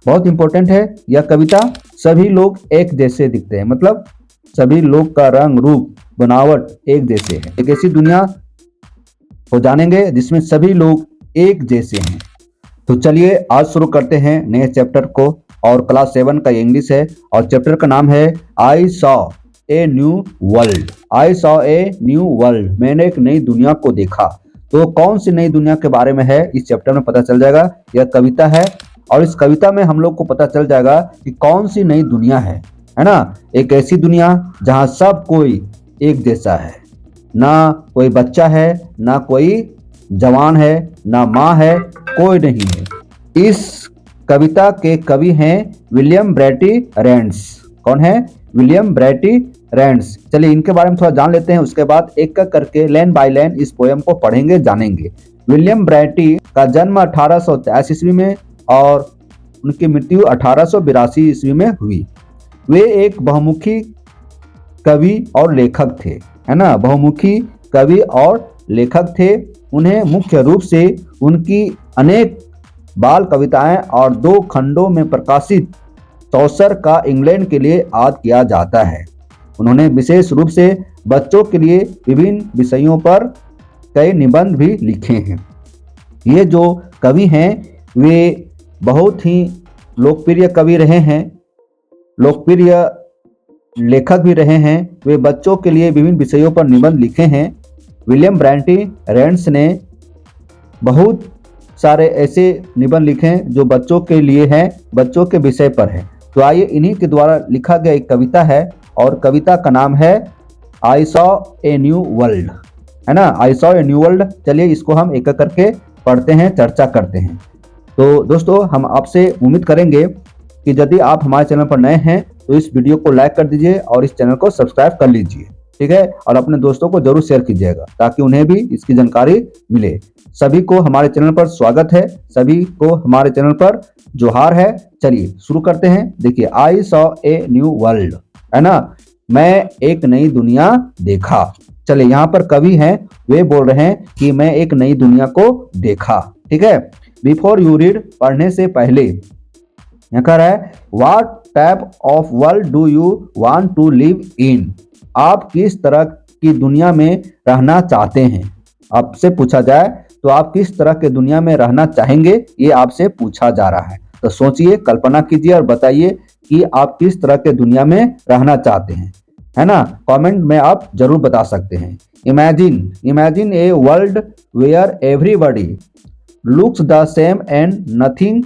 बहुत इंपॉर्टेंट है यह कविता। सभी लोग एक जैसे दिखते हैं, मतलब सभी लोग का रंग रूप बनावट एक जैसे है। एक ऐसी दुनिया को जानेंगे जिसमें सभी लोग एक जैसे हैं। तो चलिए आज शुरू करते हैं नए चैप्टर को। और क्लास 7 का इंग्लिश है और चैप्टर का नाम है I saw a new world. I saw a new world, मैंने एक नई दुनिया को देखा। तो कौन सी नई दुनिया के बारे में है इस चैप्टर में पता चल जाएगा। यह कविता है और इस कविता में हम लोग को पता चल जाएगा कि कौन सी नई दुनिया है ना। एक ऐसी दुनिया जहां सब कोई एक जैसा है, ना कोई बच्चा है, ना कोई जवान है, ना माँ है, कोई नहीं है। इस कविता के कवि हैं विलियम ब्रैटी रेंड्स। कौन है? विलियम ब्रैटी रेंड्स। चलिए इनके बारे में थोड़ा जान लेते हैं, उसके बाद एक एक करके लाइन बाय लाइन इस पोयम को पढ़ेंगे, जानेंगे। विलियम ब्रैटी का जन्म 1883 ईस्वी में और उनकी मृत्यु 1882 ईस्वी में हुई। वे एक बहुमुखी कवि और लेखक थे, है ना। बहुमुखी कवि और लेखक थे। उन्हें मुख्य रूप से उनकी अनेक बाल कविताएं और 2 खंडों में प्रकाशित चौसर का इंग्लैंड के लिए याद किया जाता है। उन्होंने विशेष रूप से बच्चों के लिए विभिन्न विषयों पर कई निबंध भी लिखे हैं। ये जो कवि हैं वे बहुत ही लोकप्रिय कवि रहे हैं, लोकप्रिय लेखक भी रहे हैं। वे बच्चों के लिए विभिन्न विषयों पर निबंध लिखे हैं। विलियम ब्रैटी रेंड्स ने बहुत सारे ऐसे निबंध लिखे हैं जो बच्चों के लिए हैं, बच्चों के विषय पर है। तो आइए इन्हीं के द्वारा लिखा गया एक कविता है और कविता का नाम है I saw a new world, है ना। आई सॉ ए न्यू वर्ल्ड। चलिए इसको हम एक एक करके पढ़ते हैं, चर्चा करते हैं। तो दोस्तों हम आपसे उम्मीद करेंगे कि यदि आप हमारे चैनल पर नए हैं तो इस वीडियो को लाइक कर दीजिए और इस चैनल को सब्सक्राइब कर लीजिए, ठीक है। और अपने दोस्तों को जरूर शेयर कीजिएगा ताकि उन्हें भी इसकी जानकारी मिले। सभी को हमारे चैनल पर स्वागत है, सभी को हमारे चैनल पर जोहार है। चलिए शुरू करते हैं। देखिए आई सॉ ए न्यू वर्ल्ड, है ना, मैं एक नई दुनिया देखा। चलिए यहाँ पर कवि हैं, वे बोल रहे हैं कि मैं एक नई दुनिया को देखा, ठीक है। बिफोर यू रीड, पढ़ने से पहले, यहाँ कह रहा है what type of world do you want to live in. आप किस तरह की दुनिया में रहना चाहते हैं। आपसे पूछा जाए तो आप किस तरह के दुनिया में रहना चाहेंगे, ये आपसे पूछा जा रहा है। तो सोचिए, कल्पना कीजिए और बताइए कि आप किस तरह के दुनिया में रहना चाहते हैं, है ना। कमेंट में आप जरूर बता सकते हैं। Imagine a world where everybody looks the same and nothing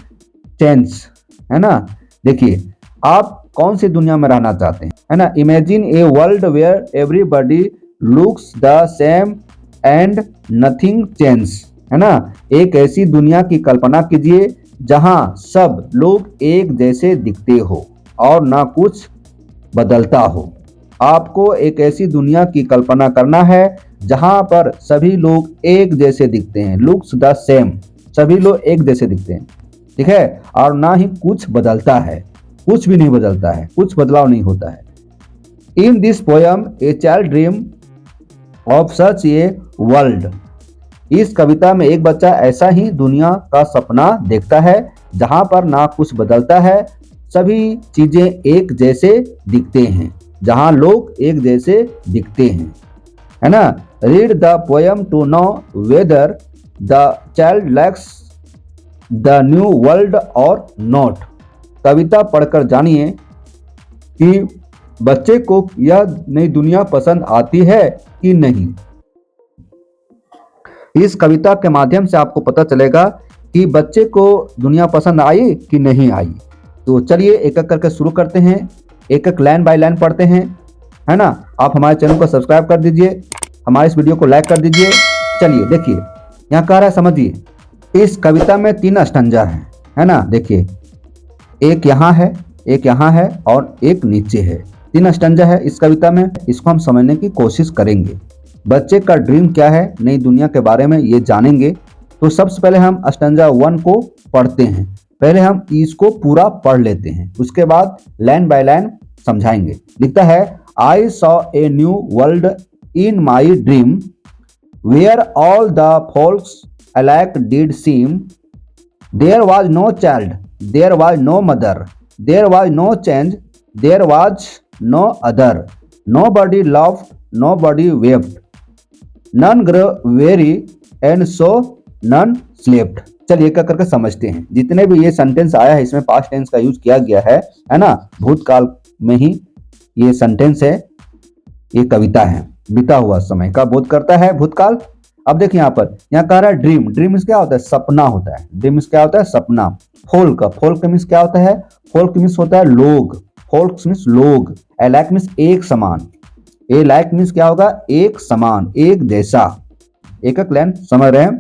change, है ना। देखिए आप कौन सी दुनिया में रहना चाहते हैं, है ना। Imagine a world where everybody looks the same and nothing change, है ना। एक ऐसी दुनिया की कल्पना कीजिए जहां सब लोग एक जैसे दिखते हो और ना कुछ बदलता हो। आपको एक ऐसी दुनिया की कल्पना करना है जहां पर सभी लोग एक जैसे दिखते हैं। लुक्स द सेम, सभी लोग एक जैसे दिखते हैं, ठीक है। और ना ही कुछ बदलता है, कुछ भी नहीं बदलता है, कुछ बदलाव नहीं होता है। In this poem a child dream of such a world. इस कविता में एक बच्चा ऐसा ही दुनिया का सपना देखता है जहां पर ना कुछ बदलता है, सभी चीजें एक जैसे दिखते हैं, जहां लोग एक जैसे दिखते हैं, है ना। Read the poem to know whether the child likes the new world और नॉट। कविता पढ़कर जानिए कि बच्चे को यह नई दुनिया पसंद आती है कि नहीं। इस कविता के माध्यम से आपको पता चलेगा कि बच्चे को दुनिया पसंद आई कि नहीं आई। तो चलिए एक एक करके शुरू करते हैं, एक एक लाइन बाय लाइन पढ़ते हैं, है ना। आप हमारे चैनल को सब्सक्राइब कर दीजिए, हमारे इस वीडियो को लाइक कर दीजिए। चलिए देखिए यहाँ कह रहा है, समझिए। इस कविता में 3 स्टैंजा है ना। देखिए एक यहाँ है, एक यहाँ है और एक नीचे है। 3 स्टैंजा है इस कविता में, इसको हम समझने की कोशिश करेंगे। बच्चे का ड्रीम क्या है, नई दुनिया के बारे में ये जानेंगे। तो सबसे पहले हम स्टैंजा 1 को पढ़ते हैं। पहले हम इसको पूरा पढ़ लेते हैं, उसके बाद लाइन बाय लाइन समझाएंगे। लिखता है I saw a new world in my dream where all the folks alike did seem. There was no child there was no mother, there was no change, there was no other, nobody love, nobody wept, none grow weary and so none slept. चलिए एक करके समझते हैं। जितने भी ये sentence आया है इसमें पास्ट टेंस का यूज किया गया है ना, भूतकाल में ही ये सेंटेंस है, ये कविता है, बीता हुआ समय का बोध करता है भूतकाल। अब देखिए यहाँ पर, यहाँ कह रहा है ड्रीम, ड्रीम मीन्स क्या होता है, सपना होता है, ड्रीम मीन्स क्या होता है, सपना। फोल्क, फोल्क मीन्स क्या होता है, फोल्क मीन्स होता है लोग, फोल्क मीन्स लोग। एलाइक मीन्स एक समान, ए लाइक मीन्स क्या होगा, एक समान, एक जैसा, एक लाइन समझ रहे हैं।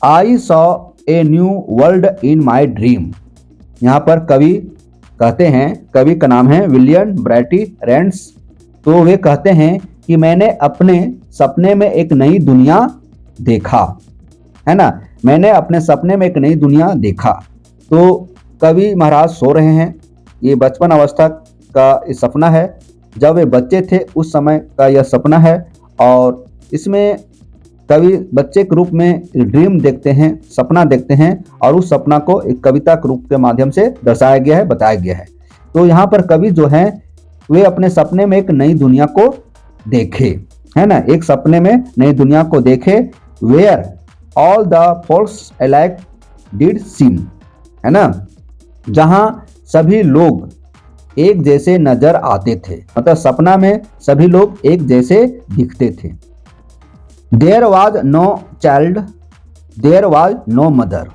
आई saw a new world in my dream. यहाँ पर कवि कहते हैं, कवि का नाम है विलियम ब्रैटी रेंट्स, तो वे कहते हैं कि मैंने अपने सपने में एक नई दुनिया देखा, है ना, मैंने अपने सपने में एक नई दुनिया देखा। तो कवि महाराज सो रहे हैं, ये बचपन अवस्था का ये सपना है, जब वे बच्चे थे उस समय का यह सपना है। और इसमें कवि बच्चे के रूप में ड्रीम देखते हैं, सपना देखते हैं, और उस सपना को एक कविता के रूप के माध्यम से दर्शाया गया है, बताया गया है। तो यहाँ पर कवि जो हैं वे अपने सपने में एक नई दुनिया को देखे, है ना, एक सपने में नई दुनिया को देखे। Where all the folks alike did seem, है ना, जहां सभी लोग एक जैसे नजर आते थे, मतलब सपना में सभी लोग एक जैसे दिखते थे। There was no child, there was no mother,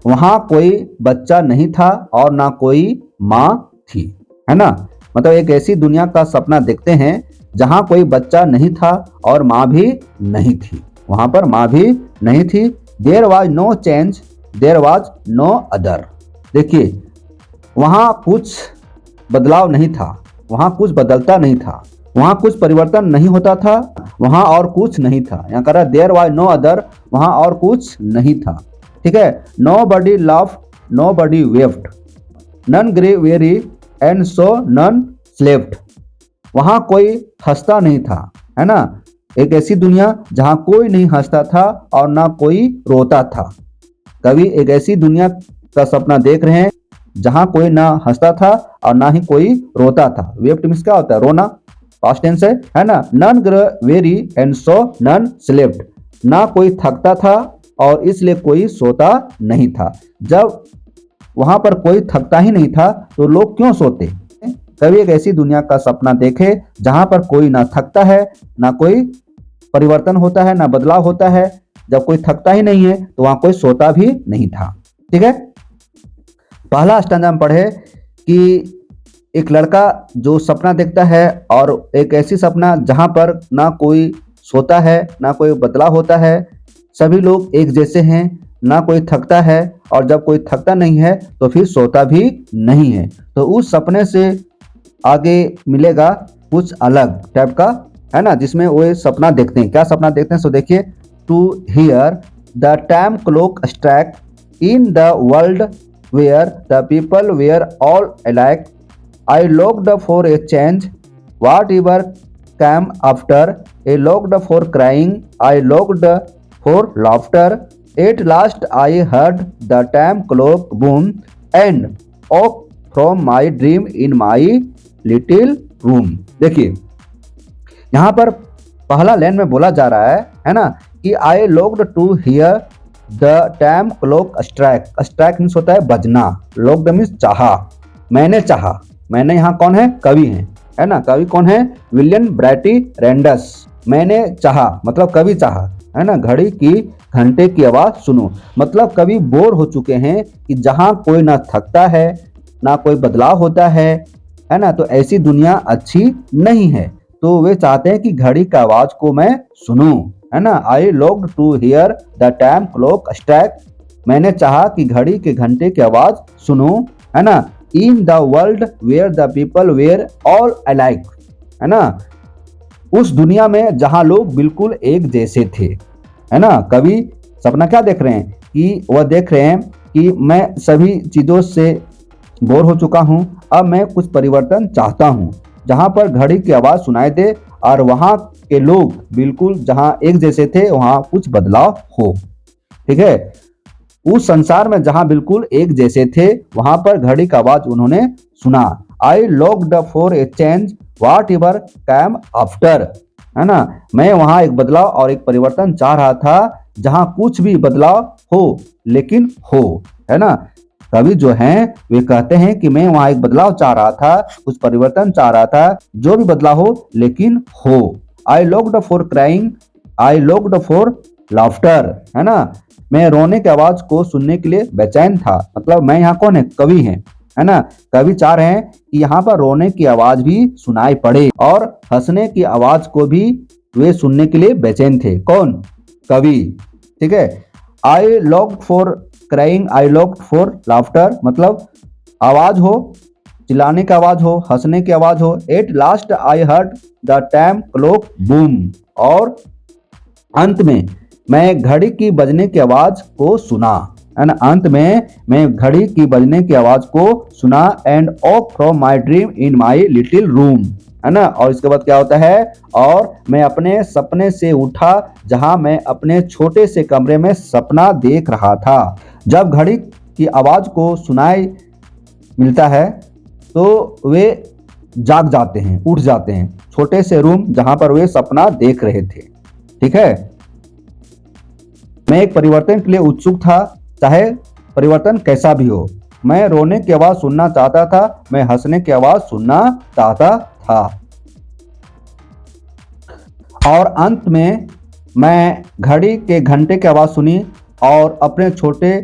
वहां कोई बच्चा नहीं था और ना कोई माँ थी, है ना, मतलब एक ऐसी दुनिया का सपना देखते हैं जहां कोई बच्चा नहीं था और माँ भी नहीं थी, वहां पर माँ भी नहीं थी। There was no change, there was no other, देखिए वहां कुछ बदलाव नहीं था, वहां कुछ बदलता नहीं था, वहां कुछ परिवर्तन नहीं होता था, वहां और कुछ नहीं था। यहाँ कह रहा है देयर वाज नो अदर, वहां और कुछ नहीं था, ठीक है। Nobody love, nobody wept, none grew weary and so none slept, वहां कोई हंसता नहीं था, है ना, एक ऐसी दुनिया जहां कोई नहीं हंसता था और ना कोई रोता था। कवि एक ऐसी दुनिया का सपना देख रहे हैं जहां कोई ना हंसता था और ना ही कोई रोता था। वेप्ट मीन्स क्या होता है, रोना, पास्ट टेंस है ना। None grow weary and so none slept, ना कोई थकता था और इसलिए कोई सोता नहीं था। जब वहां पर कोई थकता ही नहीं था तो लोग क्यों सोते। कभी एक ऐसी दुनिया का सपना देखे जहां पर कोई ना थकता है, ना कोई परिवर्तन होता है, ना बदलाव होता है। जब कोई थकता ही नहीं है तो वहां कोई सोता भी नहीं था, ठीक है। पहला स्टैंजा में पढ़े कि एक लड़का जो सपना देखता है और एक ऐसी सपना जहां पर ना कोई सोता है, ना कोई बदलाव होता है, सभी लोग एक जैसे हैं, ना कोई थकता है और जब कोई थकता नहीं है तो फिर सोता भी नहीं है। तो उस सपने से आगे मिलेगा कुछ अलग टाइप का, है ना, जिसमें वो सपना देखते हैं। क्या सपना देखते हैं, सो देखिए, to hear the time clock strike in the world where the people were all alike, I looked for a change whatever came after, a looked for crying, I looked for laughter, at last I heard the time clock boom and off from my dream in my little room. देखिए यहाँ पर पहला line में बोला जा रहा है ना, कि I looked to hear the time clock strike, strike means होता है बजना, लॉक्ड मीन्स चाहा, मैंने चाहा, मैंने यहाँ कौन है, कवि है ना, कवि कौन है, विलियम ब्रैटी रेंडस, मैंने चाहा मतलब कवि चाहा, है ना, घड़ी की घंटे की आवाज सुनो, मतलब कवि बोर हो चुके हैं कि जहाँ कोई ना थकता है ना कोई बदलाव होता है ना, तो ऐसी दुनिया अच्छी नहीं है। तो वे चाहते हैं कि घड़ी की आवाज को मैं सुनूं, है ना। I looked to hear the time clock strike, मैंने चाहा कि घड़ी के घंटे की आवाज सुनूं, है ना। In the world where the people were all alike, है ना, उस दुनिया में जहां लोग बिल्कुल एक जैसे थे, है ना। कवि सपना क्या देख रहे हैं कि वह देख रहे हैं कि मैं सभी चीजों से बोर हो चुका हूं, अब मैं कुछ परिवर्तन चाहता हूं, जहां पर घड़ी की आवाज सुनाई दे और वहां के लोग बिल्कुल जहां एक जैसे थे वहां कुछ बदलाव हो, ठीक है। उस संसार में जहां बिल्कुल एक जैसे थे, वहां पर घड़ी का आवाज उन्होंने सुना। I looked for a change whatever came after, है ना। मैं वहां एक बदलाव और एक परिवर्तन चाह रहा था, जहां कुछ भी बदलाव हो लेकिन हो, है ना। कवि जो हैं वे कहते हैं कि मैं वहां एक बदलाव चाह रहा था, कुछ परिवर्तन चाह रहा था, जो भी बदलाव हो लेकिन हो। I looked for crying, I looked for laughter, है ना। मैं रोने की आवाज को सुनने के लिए बेचैन था। मतलब मैं यहाँ कौन है, कवि हैं, है ना। कवि चाह रहे हैं कि यहाँ पर रोने की आवाज भी सुनाई पड़े और हंसने की आवाज को भी वे सुनने के लिए बेचैन थे। कौन, कवि, ठीक है। I looked for crying, I looked for laughter, मतलब आवाज हो, चिल्लाने की आवाज हो, हंसने की आवाज हो। Eight last I heard the time clock boom, और अंत में मैं घड़ी की बजने की आवाज को सुना, है ना। अंत में मैं घड़ी की बजने की आवाज को सुना। And off from my dream in my little room, है ना। और इसके बाद क्या होता है, और मैं अपने सपने से उठा जहां मैं अपने छोटे से कमरे में सपना देख रहा था। जब घड़ी की आवाज को सुनाई मिलता है तो वे जाग जाते हैं, उठ जाते हैं, छोटे से रूम जहां पर वे सपना देख रहे थे, ठीक है। मैं एक परिवर्तन के लिए उत्सुक था, चाहे परिवर्तन कैसा भी हो। मैं रोने की आवाज सुनना चाहता था, मैं हंसने की आवाज सुनना चाहता था। और अंत में मैं घड़ी के घंटे की आवाज सुनी और अपने छोटे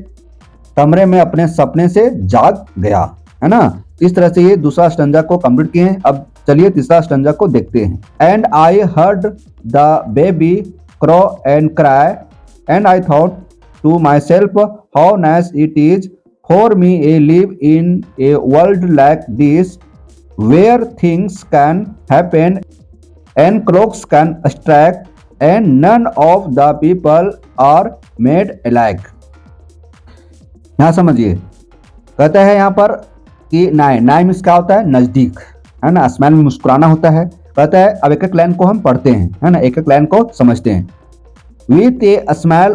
कमरे में अपने सपने से जाग गया, है ना। इस तरह से ये दूसरा स्टैंजा को कंप्लीट किए हैं। अब चलिए तीसरा स्टैंजा को देखते हैं। And I heard the baby crow and cry and I thought to myself how nice it is for me to live in a world like this where things can happen and clocks can strike and none of the people are made alike। यहाँ समझिए, कहता है यहाँ पर कि नाई, नाई means क्या होता है, नजदीक, है ना। स्माइल में मुस्कुराना होता है। कहता है, अब एक एक लाइन को हम पढ़ते हैं, है ना, एक एक लाइन को समझते हैं। With a smile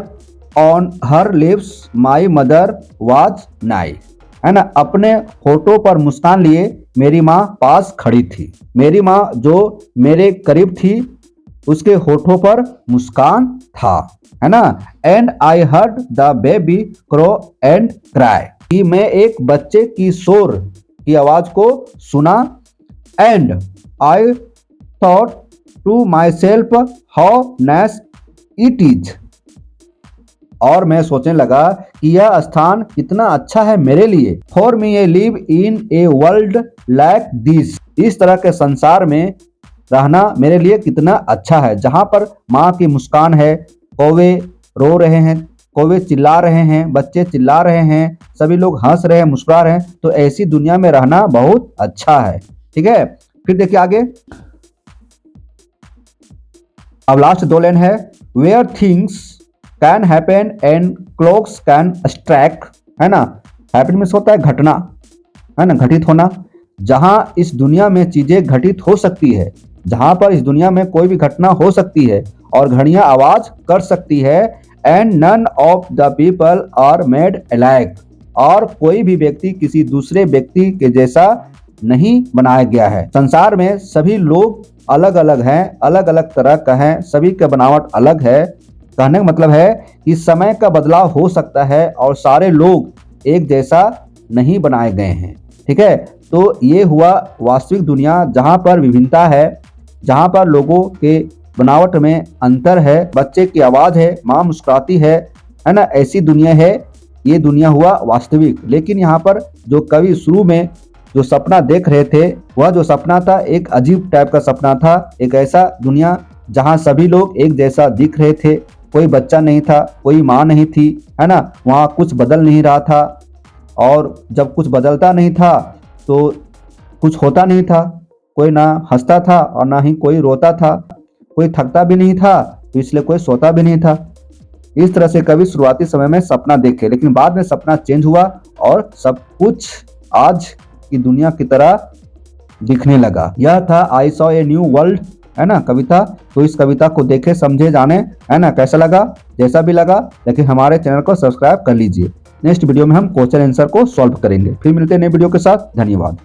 on her lips, my mother was nigh, है ना। अपने होठों पर मुस्कान लिए मेरी माँ पास खड़ी थी। मेरी माँ जो मेरे करीब थी, उसके होठों पर मुस्कान था, है ना। And I heard the baby crow and cry, कि मैं एक बच्चे की शोर की आवाज को सुना। And I thought to myself how nice it is, और मैं सोचने लगा कि यह स्थान कितना अच्छा है मेरे लिए। For me A live in a world like this, इस तरह के संसार में रहना मेरे लिए कितना अच्छा है, जहां पर माँ की मुस्कान है, कौवे रो रहे हैं, कौवे चिल्ला रहे हैं, बच्चे चिल्ला रहे हैं, सभी लोग हंस रहे हैं, मुस्कुरा रहे हैं। तो ऐसी दुनिया में रहना बहुत अच्छा है, ठीक है। फिर देखिए आगे, अब लास्ट दो लाइन है। Where things can happen and clocks can strike, है ना। हैपन मीन्स होता है घटना, है ना, घटित होना। जहां इस दुनिया में चीजें घटित हो सकती है, जहां पर इस दुनिया में कोई भी घटना हो सकती है और घड़ियां आवाज कर सकती है। And none of the people are made alike, और कोई भी व्यक्ति किसी दूसरे व्यक्ति के जैसा नहीं बनाया गया है। संसार में सभी लोग अलग अलग हैं, अलग अलग तरह का है, सभी का बनावट अलग है। कहने का मतलब है कि समय का बदलाव हो सकता है और सारे लोग एक जैसा नहीं बनाए गए हैं, ठीक है। तो ये हुआ वास्तविक दुनिया, जहाँ पर विभिन्नता है, जहाँ पर लोगों के बनावट में अंतर है, बच्चे की आवाज़ है, माँ मुस्कुराती है ना। ऐसी दुनिया है, ये दुनिया हुआ वास्तविक। लेकिन यहाँ पर जो कवि शुरू में जो सपना देख रहे थे, वह जो सपना था एक अजीब टाइप का सपना था। एक ऐसा दुनिया जहाँ सभी लोग एक जैसा दिख रहे थे, कोई बच्चा नहीं था, कोई माँ नहीं थी, है ना। वहाँ कुछ बदल नहीं रहा था, और जब कुछ बदलता नहीं था तो कुछ होता नहीं था। कोई ना हंसता था और ना ही कोई रोता था, कोई थकता भी नहीं था, तो इसलिए कोई सोता भी नहीं था। इस तरह से कवि शुरुआती समय में सपना देखे, लेकिन बाद में सपना चेंज हुआ और सब कुछ आज की दुनिया की तरह दिखने लगा। यह था आई सॉ ए न्यू वर्ल्ड है ना कविता। तो इस कविता को देखे समझे जाने, है ना, कैसा लगा, जैसा भी लगा, लेकिन हमारे चैनल को सब्सक्राइब कर लीजिए। नेक्स्ट वीडियो में हम क्वेश्चन आंसर को सॉल्व करेंगे। फिर मिलते हैं नए वीडियो के साथ। धन्यवाद।